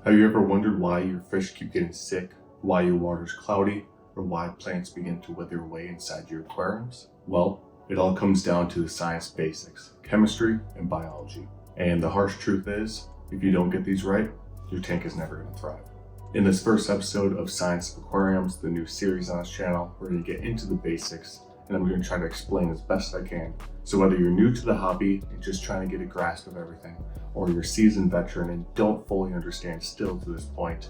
Have you ever wondered why your fish keep getting sick, why your water's cloudy, or why plants begin to wither away inside your aquariums? Well, it all comes down to the science basics, chemistry and biology. And the harsh truth is, if you don't get these right, your tank is never going to thrive. In this first episode of Science of Aquariums, the new series on this channel, we're going to get into the basics, and I'm going to try to explain as best I can. So whether you're new to the hobby and just trying to get a grasp of everything, or you're a seasoned veteran and don't fully understand still to this point,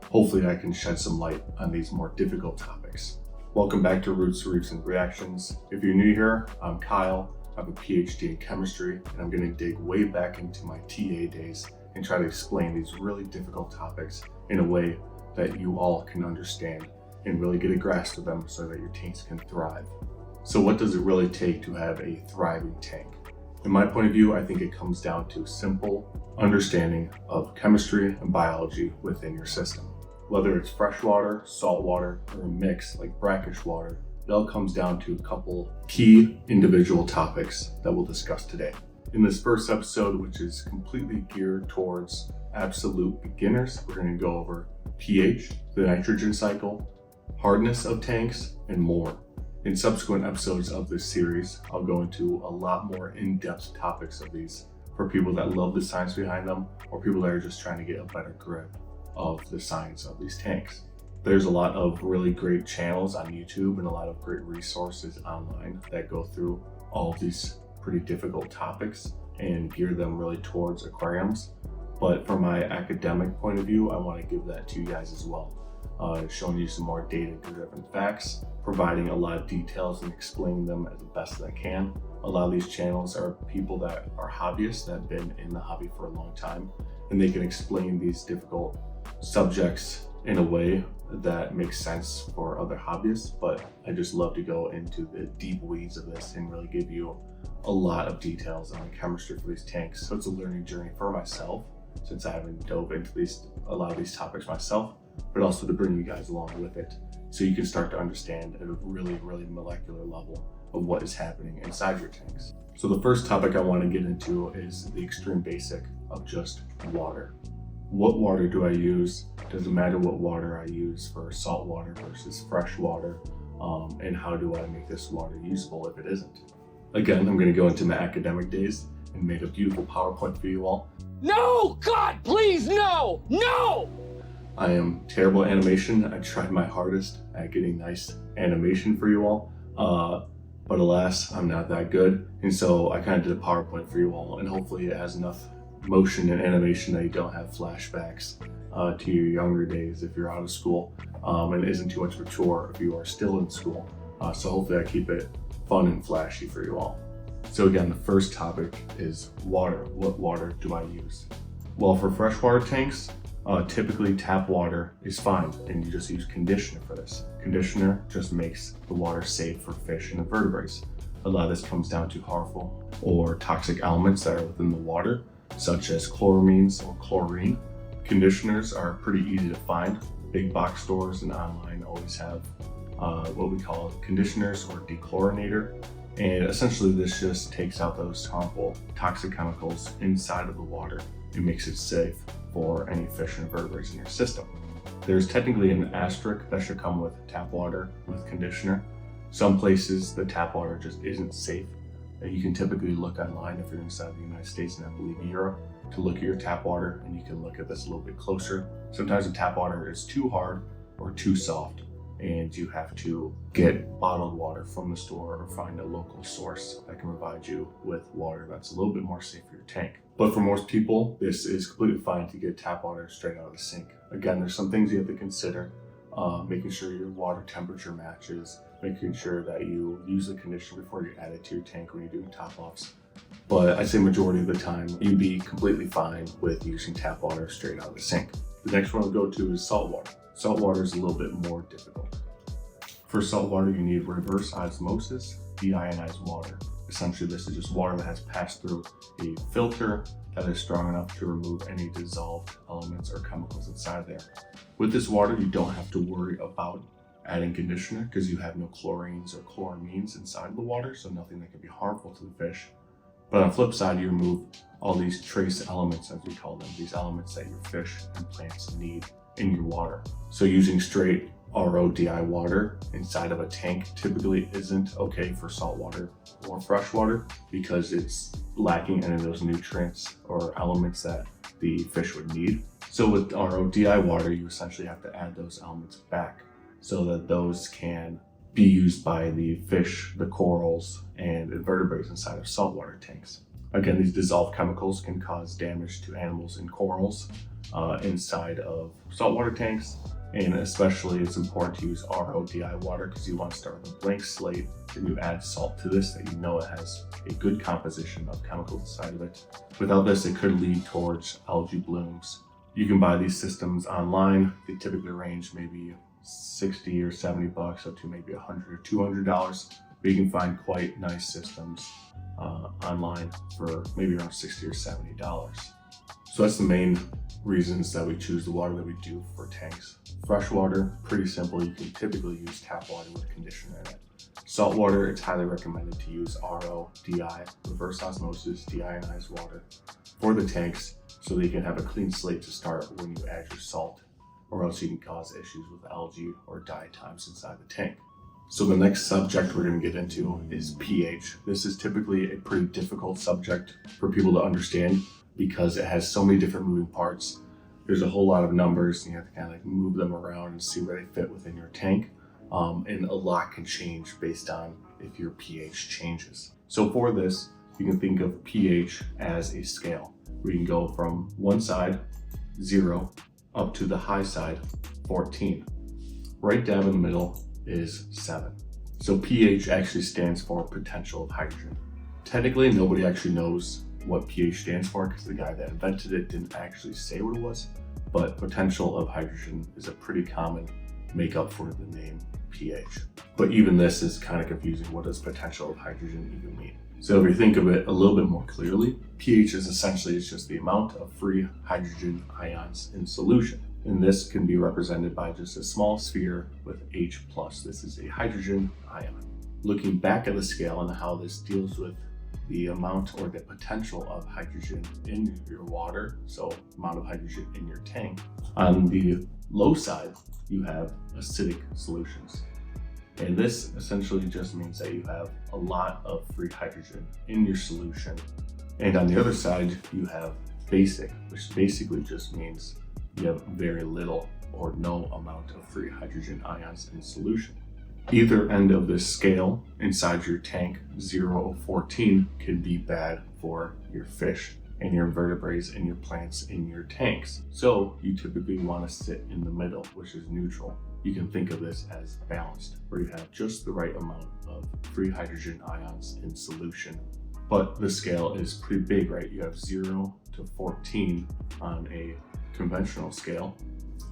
hopefully I can shed some light on these more difficult topics. Welcome back to Roots, Reefs, and Reactions. If you're new here, I'm Kyle. I have a PhD in chemistry, and I'm going to dig way back into my TA days and try to explain these really difficult topics in a way that you all can understand and really get a grasp of them so that your tanks can thrive. So what does it really take to have a thriving tank? In my point of view, I think it comes down to simple understanding of chemistry and biology within your system. Whether it's freshwater, saltwater, or a mix like brackish water, it all comes down to a couple key individual topics that we'll discuss today. In this first episode, which is completely geared towards absolute beginners, we're going to go over pH, the nitrogen cycle, hardness of tanks, and more. In subsequent episodes of this series, I'll go into a lot more in-depth topics of these for people that love the science behind them or people that are just trying to get a better grip of the science of these tanks. There's a lot of really great channels on YouTube and a lot of great resources online that go through all of these pretty difficult topics and gear them really towards aquariums. But from my academic point of view, I want to give that to you guys as well. Showing you some more data-driven facts, providing a lot of details and explaining them as best as I can. A lot of these channels are people that are hobbyists that have been in the hobby for a long time, and they can explain these difficult subjects in a way that makes sense for other hobbyists. But I just love to go into the deep weeds of this and really give you a lot of details on the chemistry for these tanks. So it's a learning journey for myself, since I haven't dove into a lot of these topics myself, but also to bring you guys along with it so you can start to understand at a really molecular level of what is happening inside your tanks. So the first topic I want to get into is the extreme basic of just water. What water do I use? Does it matter what water I use for salt water versus fresh water? And how do I make this water usable if it isn't? Again, I'm going to go into my academic days and made a beautiful PowerPoint for you all. No! God, please, no! No! I am terrible at animation. I tried my hardest at getting nice animation for you all, but alas, I'm not that good. And so I kind of did a PowerPoint for you all, and hopefully it has enough motion and animation that you don't have flashbacks to your younger days if you're out of school, and it isn't too much of a chore if you are still in school. So hopefully I keep it fun and flashy for you all. So again, the first topic is water. What water do I use? Well, for freshwater tanks, typically tap water is fine, and you just use conditioner for this. Conditioner just makes the water safe for fish and invertebrates. A lot of this comes down to harmful or toxic elements that are within the water, such as chloramines or chlorine. Conditioners are pretty easy to find. Big box stores and online always have what we call conditioners or dechlorinator. And essentially this just takes out those harmful toxic chemicals inside of the water and makes it safe for any fish and invertebrates in your system. There's technically an asterisk that should come with tap water with conditioner. Some places the tap water just isn't safe. You can typically look online if you're inside the United States and I believe Europe to look at your tap water, and you can look at this a little bit closer. Sometimes the tap water is too hard or too soft, and you have to get bottled water from the store or find a local source that can provide you with water that's a little bit more safe for your tank. But for most people, this is completely fine to get tap water straight out of the sink. Again, there's some things you have to consider, making sure your water temperature matches, making sure that you use the conditioner before you add it to your tank when you're doing top-offs. But I'd say majority of the time, you'd be completely fine with using tap water straight out of the sink. The next one I'll go to is salt water. Salt water is a little bit more difficult. For salt water, you need reverse osmosis, deionized water. Essentially, this is just water that has passed through a filter that is strong enough to remove any dissolved elements or chemicals inside there. With this water, you don't have to worry about adding conditioner because you have no chlorines or chloramines inside the water, so nothing that can be harmful to the fish. But on the flip side, you remove all these trace elements, as we call them, these elements that your fish and plants need in your water. So using straight RO/DI water inside of a tank typically isn't okay for saltwater or freshwater because it's lacking any of those nutrients or elements that the fish would need. So with RO/DI water, you essentially have to add those elements back so that those can be used by the fish, the corals, and invertebrates inside of saltwater tanks. Again, these dissolved chemicals can cause damage to animals and corals inside of saltwater tanks, and especially it's important to use RO/DI water because you want to start with a blank slate and you add salt to this that you know it has a good composition of chemicals inside of it. Without this, it could lead towards algae blooms. You can buy these systems online. They typically range maybe $60 or $70 up to maybe $100 or $200, but you can find quite nice systems online for maybe around $60 or $70. So that's the main reasons that we choose the water that we do for tanks. Freshwater, pretty simple. You can typically use tap water with conditioner in it. Saltwater, it's highly recommended to use RO/DI, reverse osmosis, deionized water for the tanks so that you can have a clean slate to start when you add your salt, or else you can cause issues with algae or die times inside the tank. So the next subject we're going to get into is pH. This is typically a pretty difficult subject for people to understand because it has so many different moving parts. There's a whole lot of numbers and you have to kind of like move them around and see where they fit within your tank. And a lot can change based on if your pH changes. So for this, you can think of pH as a scale. We can go from one side, 0, up to the high side, 14. Right down in the middle is 7. So pH actually stands for potential of hydrogen. Technically, nobody actually knows what pH stands for because the guy that invented it didn't actually say what it was, but potential of hydrogen is a pretty common makeup for the name pH. But even this is kind of confusing. What does potential of hydrogen even mean? So if you think of it a little bit more clearly, pH is essentially just the amount of free hydrogen ions in solution. And this can be represented by just a small sphere with H+. This is a hydrogen ion. Looking back at the scale and how this deals with the amount or the potential of hydrogen in your water, so amount of hydrogen in your tank, on the low side, you have acidic solutions. And this essentially just means that you have a lot of free hydrogen in your solution. And on the other side, you have basic, which basically just means you have very little or no amount of free hydrogen ions in solution. Either end of this scale inside your tank, 0 or 14, can be bad for your fish and your invertebrates and your plants in your tanks. So you typically want to sit in the middle, which is neutral. You can think of this as balanced, where you have just the right amount of free hydrogen ions in solution. But the scale is pretty big, right? You have 0 to 14 on a conventional scale.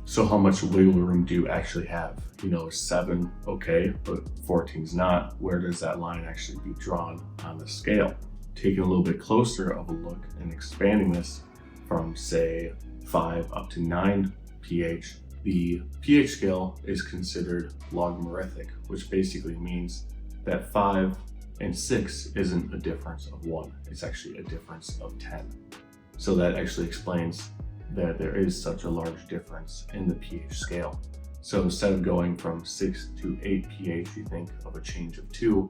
So how much wiggle room do you actually have? You know, is 7 okay, but 14 is not? Where does that line actually be drawn on the scale? Taking a little bit closer of a look and expanding this from, say, 5 up to 9 pH, the pH scale is considered logarithmic, which basically means that 5 and 6 isn't a difference of 1, it's actually a difference of 10. So that actually explains that there is such a large difference in the pH scale. So instead of going from 6 to 8 pH, you think of a change of 2.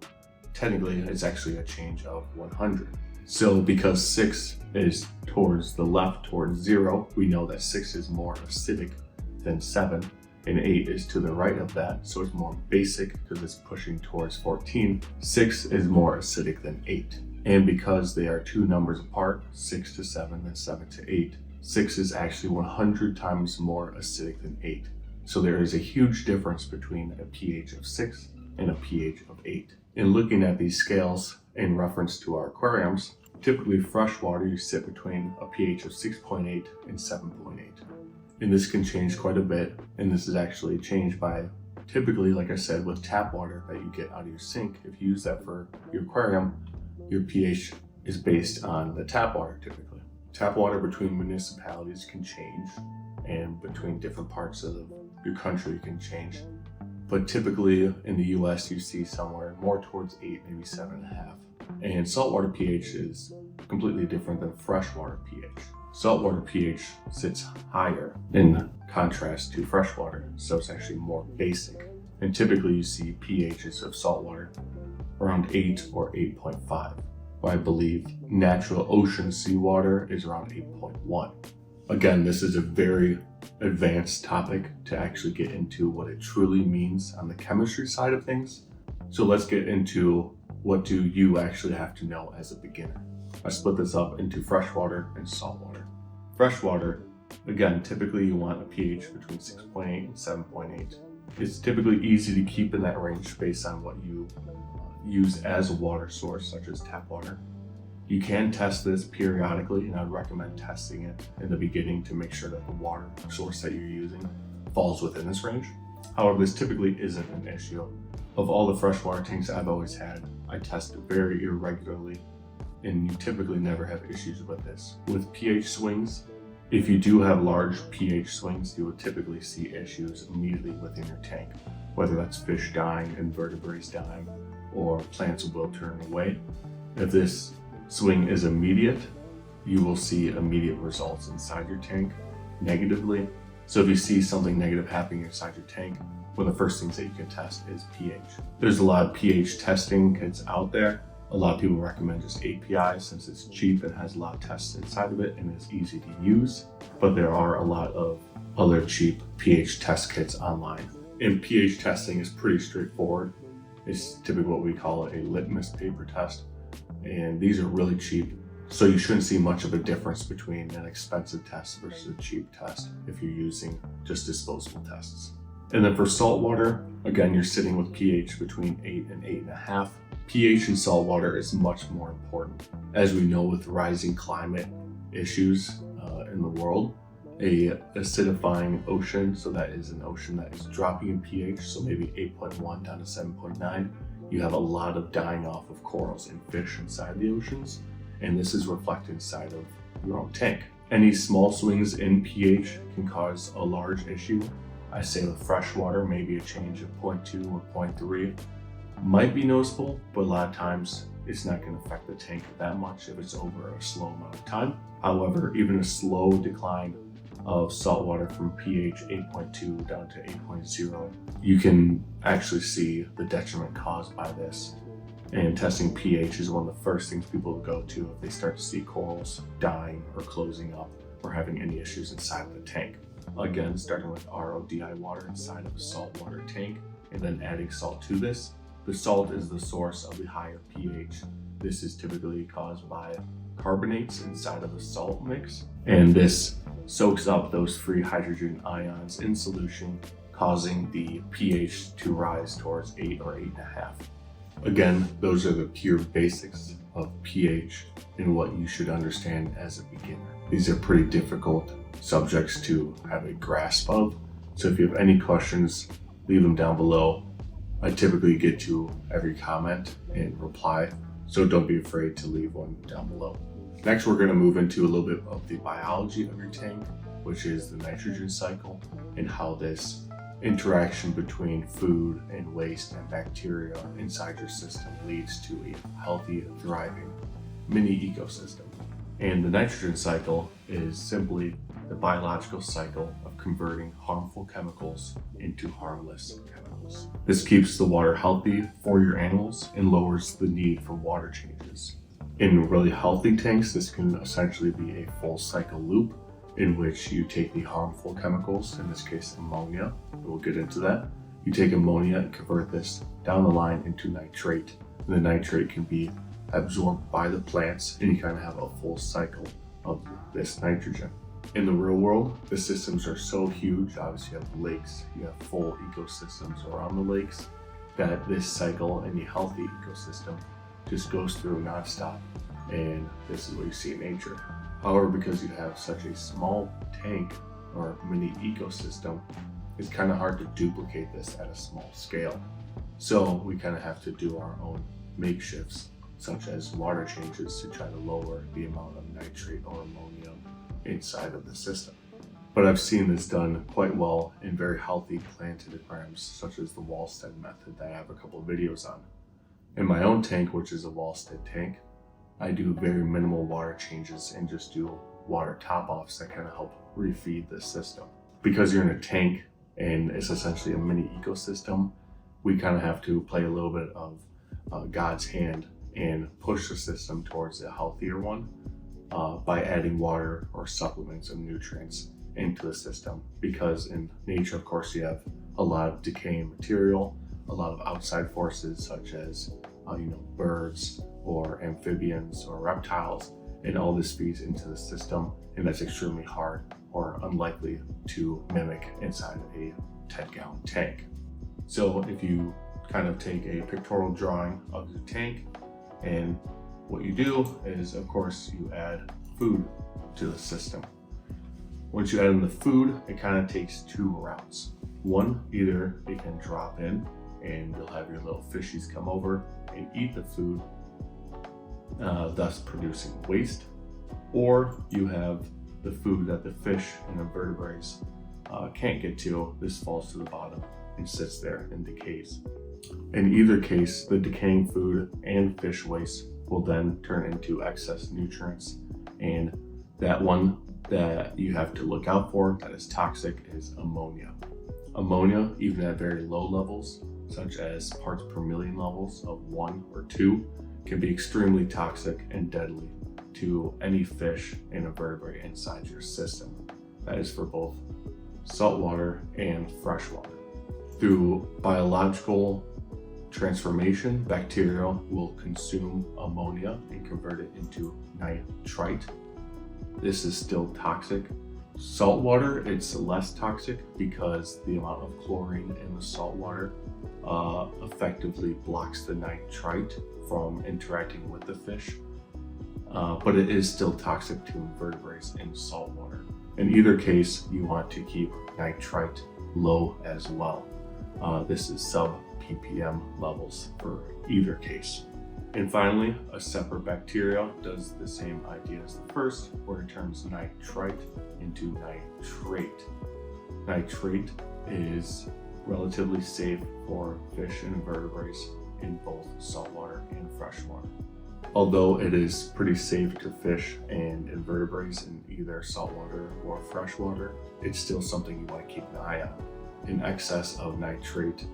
Technically, it's actually a change of 100. So because 6 is towards the left, towards 0, we know that 6 is more acidic than 7, and 8 is to the right of that, so it's more basic because it's pushing towards 14. 6 is more acidic than 8. And because they are two numbers apart, 6 to 7 and 7 to 8, 6 is actually 100 times more acidic than 8. So there is a huge difference between a pH of 6 and a pH of 8. In looking at these scales in reference to our aquariums, typically freshwater you sit between a pH of 6.8 and 7.8. And this can change quite a bit, and this is actually changed by typically, like I said, with tap water that you get out of your sink. If you use that for your aquarium, your pH is based on the tap water typically. Tap water between municipalities can change, and between different parts of your country can change. But typically in the US, you see somewhere more towards 8, maybe 7.5. And saltwater pH is completely different than freshwater pH. Saltwater pH sits higher in contrast to freshwater, so it's actually more basic. And typically you see pHs of saltwater around 8 or 8.5. I believe natural ocean seawater is around 8.1. Again, this is a very advanced topic to actually get into what it truly means on the chemistry side of things. So let's get into what do you actually have to know as a beginner. I split this up into freshwater and saltwater. Freshwater, again, typically you want a pH between 6.8 and 7.8. It's typically easy to keep in that range based on what you use as a water source, such as tap water. You can test this periodically, and I'd recommend testing it in the beginning to make sure that the water source that you're using falls within this range. However, this typically isn't an issue. Of all the freshwater tanks I've always had, I test it very irregularly, and you typically never have issues with this. With pH swings, if you do have large pH swings, you would typically see issues immediately within your tank, whether that's fish dying, invertebrates dying, or plants wilting away. If this swing is immediate, you will see immediate results inside your tank negatively. So if you see something negative happening inside your tank, one of the first things that you can test is pH. There's a lot of pH testing kits out there. A lot of people recommend just API since it's cheap and has a lot of tests inside of it and is easy to use. But there are a lot of other cheap pH test kits online. And pH testing is pretty straightforward. It's typically what we call a litmus paper test. And these are really cheap. So you shouldn't see much of a difference between an expensive test versus a cheap test if you're using just disposable tests. And then for saltwater, again, you're sitting with pH between 8 and 8.5. pH in saltwater is much more important. As we know, with rising climate issues in the world, a acidifying ocean, so that is an ocean that is dropping in pH, so maybe 8.1 down to 7.9, you have a lot of dying off of corals and fish inside the oceans, and this is reflected inside of your own tank. Any small swings in pH can cause a large issue. I say with freshwater, maybe a change of 0.2 or 0.3 might be noticeable, but a lot of times it's not going to affect the tank that much if it's over a slow amount of time. However, even a slow decline of saltwater from pH 8.2 down to 8.0, you can actually see the detriment caused by this. And testing pH is one of the first things people will go to if they start to see corals dying or closing up or having any issues inside of the tank. Again, starting with RODI water inside of a saltwater tank and then adding salt to this. The salt is the source of the higher pH. This is typically caused by carbonates inside of the salt mix, and this soaks up those free hydrogen ions in solution, causing the pH to rise towards 8 or 8.5. Again, those are the pure basics of pH and what you should understand as a beginner. These are pretty difficult subjects to have a grasp of, so if you have any questions, leave them down below. I typically get to every comment and reply, so don't be afraid to leave one down below. Next, we're going to move into a little bit of the biology of your tank, which is the nitrogen cycle and how this interaction between food and waste and bacteria inside your system leads to a healthy, thriving mini ecosystem. And the nitrogen cycle is simply the biological cycle of converting harmful chemicals into harmless chemicals. This keeps the water healthy for your animals and lowers the need for water changes. In really healthy tanks, this can essentially be a full cycle loop in which you take the harmful chemicals, in this case ammonia, we'll get into that. You take ammonia and convert this down the line into nitrate. And the nitrate can be absorbed by the plants, and you kind of have a full cycle of this nitrogen. In the real world, the systems are so huge. Obviously you have lakes, you have full ecosystems around the lakes, that this cycle in the healthy ecosystem just goes through nonstop, and this is what you see in nature. However, because you have such a small tank or mini ecosystem, it's kind of hard to duplicate this at a small scale. So we kind of have to do our own makeshifts, such as water changes, to try to lower the amount of nitrate or ammonium inside of the system. But I've seen this done quite well in very healthy planted aquariums, such as the Wallstead method that I have a couple of videos on. In my own tank, which is a wall-stood tank, I do very minimal water changes and just do water top-offs that kind of help refeed the system. Because you're in a tank and it's essentially a mini ecosystem, we kind of have to play a little bit of God's hand and push the system towards a healthier one by adding water or supplements of nutrients into the system. Because in nature, of course, you have a lot of decaying material, a lot of outside forces such as birds or amphibians or reptiles, and all this feeds into the system, and that's extremely hard or unlikely to mimic inside a 10-gallon tank. So if you kind of take a pictorial drawing of your tank, and what you do is, of course, you add food to the system. Once you add in the food, it kind of takes two routes. One, either it can drop in and you'll have your little fishies come over and eat the food, thus producing waste, or you have the food that the fish and invertebrates can't get to. This falls to the bottom and sits there and decays. In either case, the decaying food and fish waste will then turn into excess nutrients, and that one that you have to look out for that is toxic is ammonia. Ammonia, even at very low levels, such as parts per million levels of 1 or 2, can be extremely toxic and deadly to any fish and invertebrate inside your system. That is for both saltwater and freshwater. Through biological transformation, bacteria will consume ammonia and convert it into nitrite. This is still toxic. Saltwater, it's less toxic because the amount of chlorine in the saltwater effectively blocks the nitrite from interacting with the fish, but it is still toxic to invertebrates in saltwater. In either case, you want to keep nitrite low as well. This is sub ppm levels for either case. And finally, a separate bacteria does the same idea as the first, where it turns nitrite into nitrate. Nitrate is relatively safe for fish and invertebrates in both saltwater and freshwater. Although it is pretty safe to fish and invertebrates in either saltwater or freshwater, it's still something you want to keep an eye on. In excess of nitrate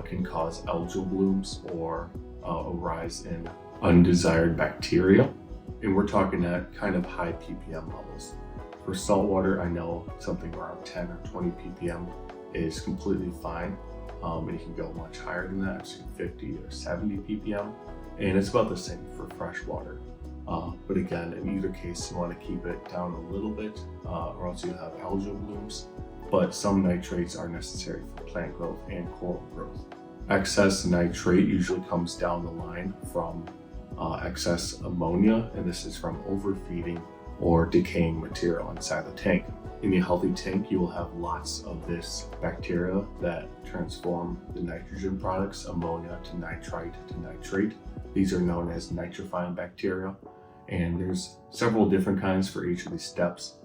can cause algal blooms or a rise in undesired bacteria, and we're talking at kind of high ppm levels. For saltwater, I know something around 10 or 20 ppm is completely fine, and you can go much higher than that, so 50 or 70 ppm, and it's about the same for freshwater. But again, in either case, you want to keep it down a little bit, or else you have algal blooms. But some nitrates are necessary for plant growth and coral growth. Excess nitrate usually comes down the line from excess ammonia, and this is from overfeeding or decaying material inside the tank. In a healthy tank, you will have lots of this bacteria that transform the nitrogen products, ammonia to nitrite to nitrate. These are known as nitrifying bacteria, and there's several different kinds for each of these steps.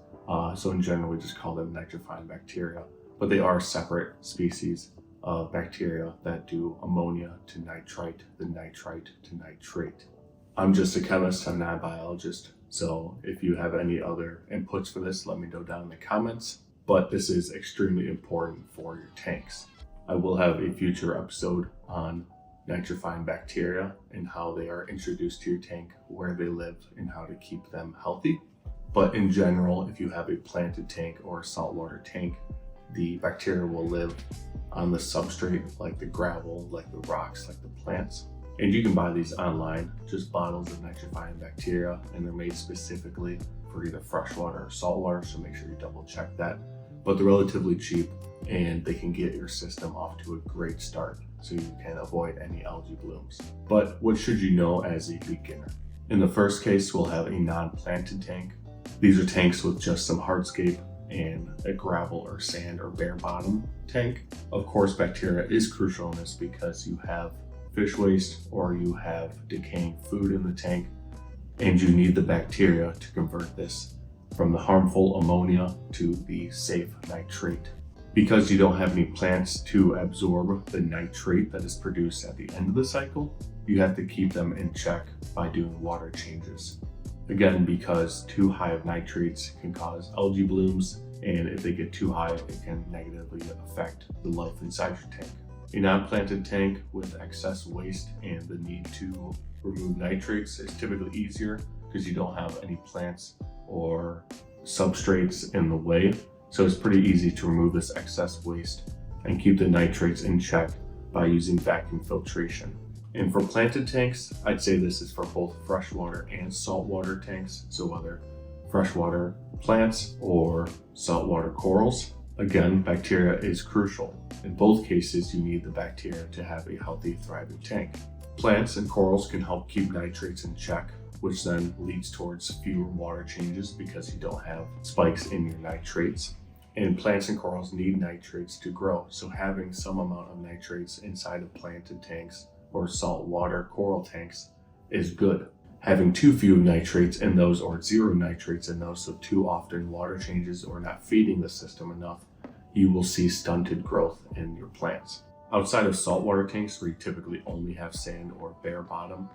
So in general, we just call them nitrifying bacteria, but they are separate species of bacteria that do ammonia to nitrite, then nitrite to nitrate. I'm just a chemist, I'm not a biologist, so if you have any other inputs for this, let me know down in the comments, but this is extremely important for your tanks. I will have a future episode on nitrifying bacteria and how they are introduced to your tank, where they live, and how to keep them healthy. But in general, if you have a planted tank or a saltwater tank, the bacteria will live on the substrate, like the gravel, like the rocks, like the plants. And you can buy these online, just bottles of nitrifying bacteria, and they're made specifically for either freshwater or saltwater, so make sure you double check that. But they're relatively cheap, and they can get your system off to a great start, so you can avoid any algae blooms. But what should you know as a beginner? In the first case, we'll have a non-planted tank. These are tanks with just some hardscape and a gravel or sand or bare bottom tank. Of course, bacteria is crucial in this because you have fish waste or you have decaying food in the tank, and you need the bacteria to convert this from the harmful ammonia to the safe nitrate. Because you don't have any plants to absorb the nitrate that is produced at the end of the cycle, you have to keep them in check by doing water changes. Again, because too high of nitrates can cause algae blooms, and if they get too high, it can negatively affect the life inside your tank. A non-planted tank with excess waste and the need to remove nitrates is typically easier because you don't have any plants or substrates in the way. So it's pretty easy to remove this excess waste and keep the nitrates in check by using vacuum filtration. And for planted tanks, I'd say this is for both freshwater and saltwater tanks. So whether freshwater plants or saltwater corals, again, bacteria is crucial. In both cases, you need the bacteria to have a healthy, thriving tank. Plants and corals can help keep nitrates in check, which then leads towards fewer water changes because you don't have spikes in your nitrates. And plants and corals need nitrates to grow, so having some amount of nitrates inside of planted tanks or saltwater coral tanks is good. Having too few nitrates in those or zero nitrates in those, so too often water changes or not feeding the system enough, you will see stunted growth in your plants. Outside of saltwater tanks where you typically only have sand or bare bottom,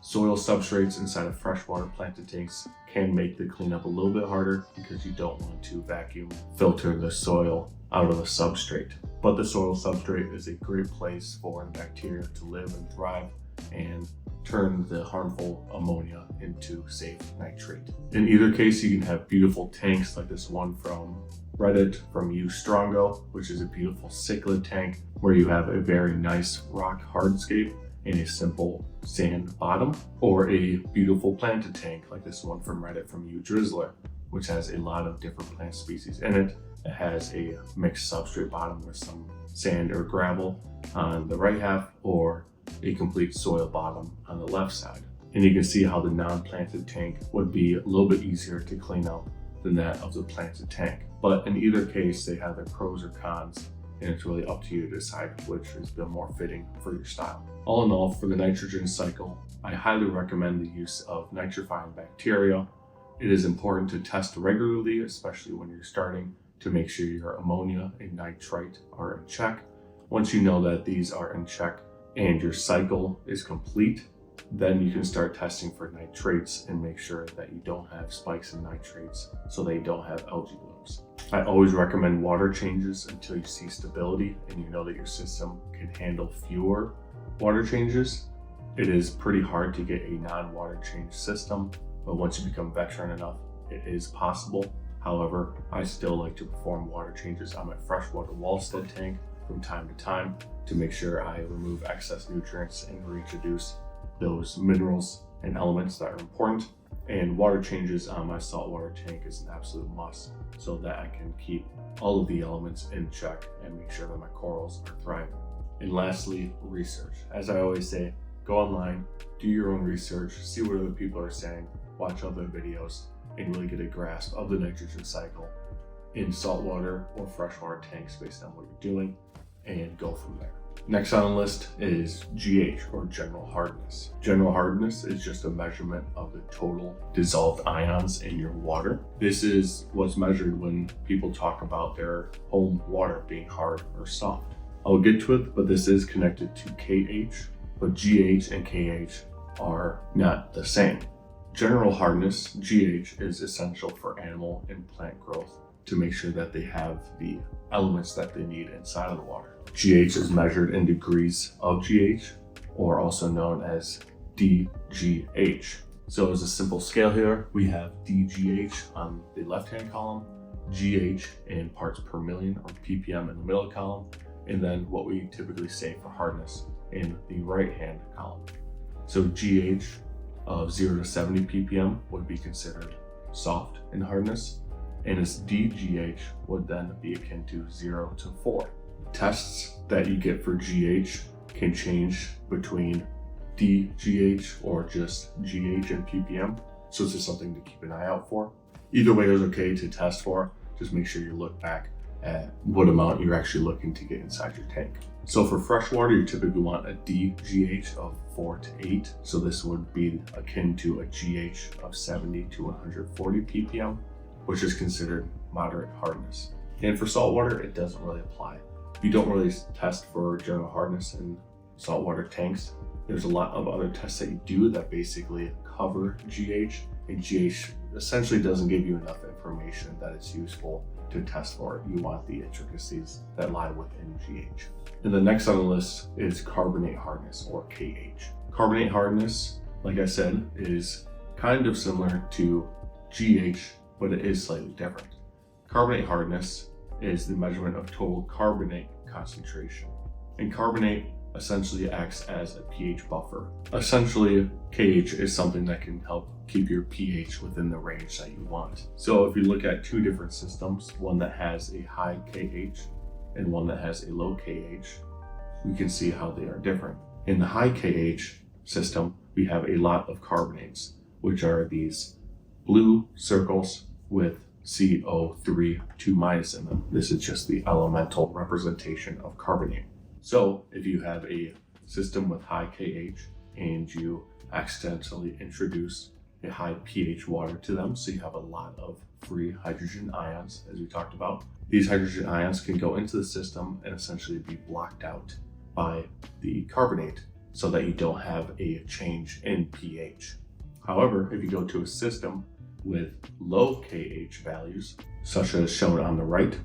soil substrates inside of freshwater planted tanks can make the cleanup a little bit harder because you don't want to vacuum filter the soil out of the substrate. But the soil substrate is a great place for the bacteria to live and thrive and turn the harmful ammonia into safe nitrate. In either case, you can have beautiful tanks like this one from Reddit from U Strongo, which is a beautiful cichlid tank where you have a very nice rock hardscape and a simple sand bottom, or a beautiful planted tank like this one from Reddit from U Drizzler, which has a lot of different plant species in it. It has a mixed substrate bottom with some sand or gravel on the right half, or a complete soil bottom on the left side. And you can see how the non-planted tank would be a little bit easier to clean up than that of the planted tank. But in either case, they have their pros or cons, and it's really up to you to decide which is the more fitting for your style. All in all, for the nitrogen cycle, I highly recommend the use of nitrifying bacteria. It is important to test regularly, especially when you're starting, to make sure your ammonia and nitrite are in check. Once you know that these are in check and your cycle is complete, then you can start testing for nitrates and make sure that you don't have spikes in nitrates so they don't have algae blooms. I always recommend water changes until you see stability and you know that your system can handle fewer water changes. It is pretty hard to get a non-water change system, but once you become veteran enough, it is possible. However, I still like to perform water changes on my freshwater wallstead tank from time to time to make sure I remove excess nutrients and reintroduce those minerals and elements that are important. And water changes on my saltwater tank is an absolute must so that I can keep all of the elements in check and make sure that my corals are thriving. And lastly, research. As I always say, go online, do your own research, see what other people are saying, watch other videos, and really get a grasp of the nitrogen cycle in saltwater or freshwater tanks based on what you're doing, and go from there. Next on the list is GH, or general hardness. General hardness is just a measurement of the total dissolved ions in your water. This is what's measured when people talk about their home water being hard or soft. I'll get to it, but this is connected to KH, but GH and KH are not the same. General hardness, GH, is essential for animal and plant growth to make sure that they have the elements that they need inside of the water. GH is measured in degrees of GH, or also known as DGH. So as a simple scale here, we have DGH on the left-hand column, GH in parts per million, or ppm, in the middle column, and then what we typically say for hardness in the right-hand column. So GH of 0 to 70 ppm would be considered soft in hardness, and its DGH would then be akin to 0 to 4. Tests that you get for GH can change between DGH or just GH and ppm, so it's just something to keep an eye out for. Either way is okay to test for, just make sure you look back at what amount you're actually looking to get inside your tank. So for freshwater, you typically want a DGH of 4 to 8. So this would be akin to a GH of 70 to 140 ppm, which is considered moderate hardness. And for saltwater, it doesn't really apply. You don't really test for general hardness in saltwater tanks. There's a lot of other tests that you do that basically cover GH, and GH essentially doesn't give you enough information that it's useful to test for. You want the intricacies that lie within GH. And the next on the list is carbonate hardness, or KH. Carbonate hardness, like I said, is kind of similar to GH, but it is slightly different. Carbonate hardness is the measurement of total carbonate concentration. And carbonate essentially acts as a pH buffer. Essentially, KH is something that can help keep your pH within the range that you want. So if you look at two different systems, one that has a high KH and one that has a low KH, we can see how they are different. In the high KH system, we have a lot of carbonates, which are these blue circles with CO3 2- in them. This is just the elemental representation of carbonate. So if you have a system with high KH and you accidentally introduce a high pH water to them, so you have a lot of free hydrogen ions, as we talked about, these hydrogen ions can go into the system and essentially be blocked out by the carbonate so that you don't have a change in pH. However, if you go to a system with low KH values, such as shown on the right,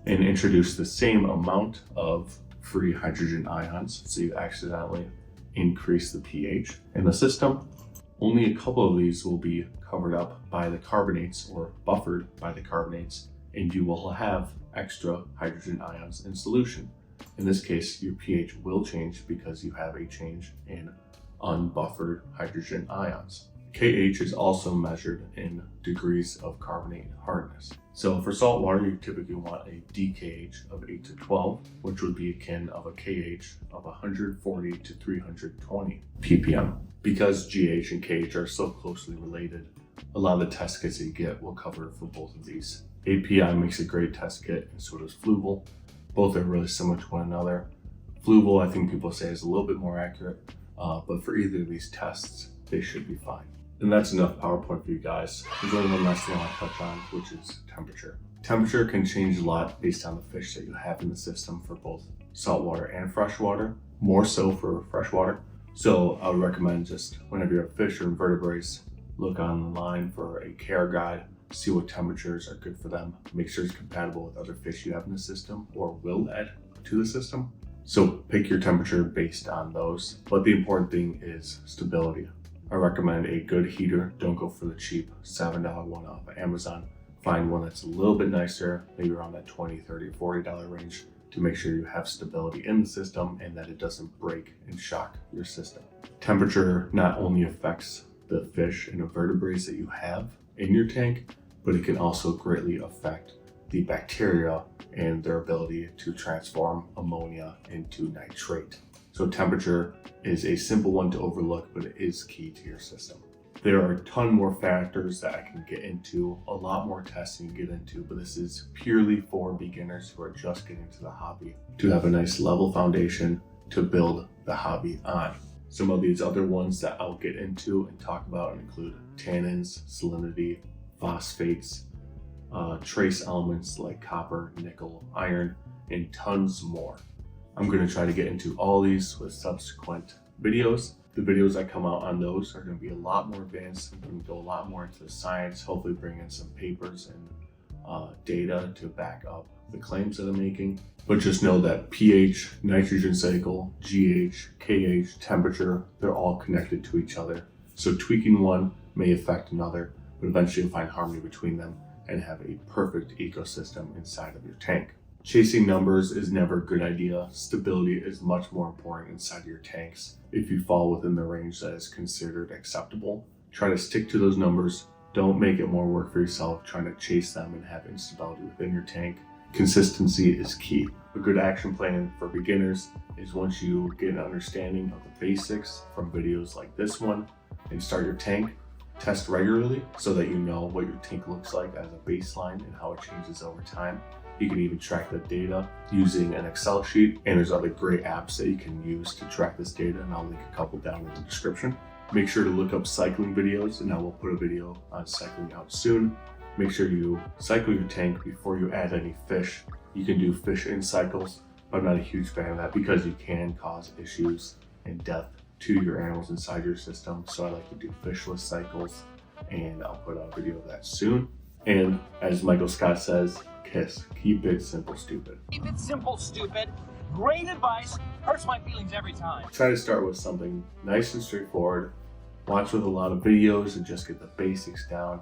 and introduce the same amount of free hydrogen ions, so you accidentally increase the pH in the system, only a couple of these will be covered up by the carbonates or buffered by the carbonates, and you will have extra hydrogen ions in solution. In this case, your pH will change because you have a change in unbuffered hydrogen ions. KH is also measured in degrees of carbonate hardness. So for salt water, you typically want a DKH of 8 to 12, which would be akin of a KH of 140 to 320 ppm. Because GH and KH are so closely related, a lot of the test kits that you get will cover for both of these. API makes a great test kit, and so does Fluval. Both are really similar to one another. Fluval, I think people say, is a little bit more accurate, but for either of these tests, they should be fine. And that's enough PowerPoint for you guys. There's only one last thing I want to touch on, which is temperature. Temperature can change a lot based on the fish that you have in the system for both saltwater and freshwater, more so for freshwater. So I would recommend just whenever you have fish or invertebrates, look online for a care guide, see what temperatures are good for them, make sure it's compatible with other fish you have in the system or will add to the system. So pick your temperature based on those. But the important thing is stability. I recommend a good heater. Don't go for the cheap $7 one off of Amazon. Find one that's a little bit nicer, maybe around that $20, $30, $40 range, to make sure you have stability in the system and that it doesn't break and shock your system. Temperature not only affects the fish and invertebrates that you have in your tank, but it can also greatly affect the bacteria and their ability to transform ammonia into nitrate. So temperature is a simple one to overlook, but it is key to your system. There are a ton more factors that I can get into, a lot more testing to get into, but this is purely for beginners who are just getting into the hobby to have a nice level foundation to build the hobby on. Some of these other ones that I'll get into and talk about include tannins, salinity, phosphates, trace elements like copper, nickel, iron, and tons more. I'm going to try to get into all these with subsequent videos. The videos that come out on those are going to be a lot more advanced. I'm going to go a lot more into the science, hopefully bring in some papers and data to back up the claims that I'm making. But just know that pH, nitrogen cycle, GH, KH, temperature, they're all connected to each other. So tweaking one may affect another, but eventually you'll find harmony between them and have a perfect ecosystem inside of your tank. Chasing numbers is never a good idea. Stability is much more important inside your tanks. If you fall within the range that is considered acceptable, try to stick to those numbers. Don't make it more work for yourself trying to chase them and have instability within your tank. Consistency is key. A good action plan for beginners is once you get an understanding of the basics from videos like this one and start your tank, test regularly so that you know what your tank looks like as a baseline and how it changes over time. You can even track the data using an Excel sheet, and there's other great apps that you can use to track this data, and I'll link a couple down in the description. Make sure to look up cycling videos, and I will put a video on cycling out soon. make sure you cycle your tank before you add any fish. You can do fish in cycles, but I'm not a huge fan of that because you can cause issues and death to your animals inside your system. So I like to do fishless cycles, and I'll put out a video of that soon. And as Michael Scott says, KISS, keep it simple, stupid. Keep it simple, stupid. Great advice. Hurts my feelings every time. Try to start with something nice and straightforward. Watch with a lot of videos and just get the basics down.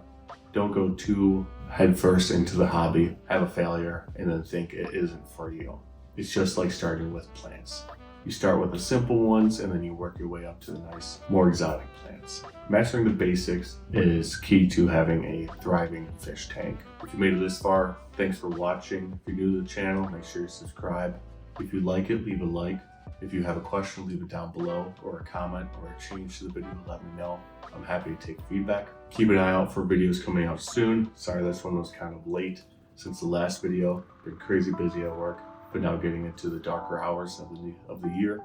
Don't go too headfirst into the hobby, have a failure, and then think it isn't for you. It's just like starting with plants. You start with the simple ones and then you work your way up to the nice, more exotic plants. Mastering the basics is key to having a thriving fish tank. If you made it this far, thanks for watching. If you're new to the channel, make sure you subscribe. If you like it, leave a like. If you have a question, leave it down below, or a comment, or a change to the video, let me know. I'm happy to take feedback. Keep an eye out for videos coming out soon. Sorry this one was kind of late since the last video. Been crazy busy at work, but now getting into the darker hours of the year,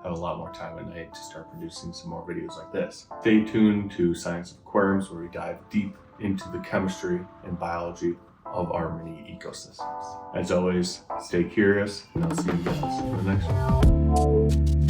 have a lot more time at night to start producing some more videos like this. Stay tuned to Science of Aquariums, where we dive deep into the chemistry and biology of our mini ecosystems. As always, stay curious, and I'll see you guys in the next one.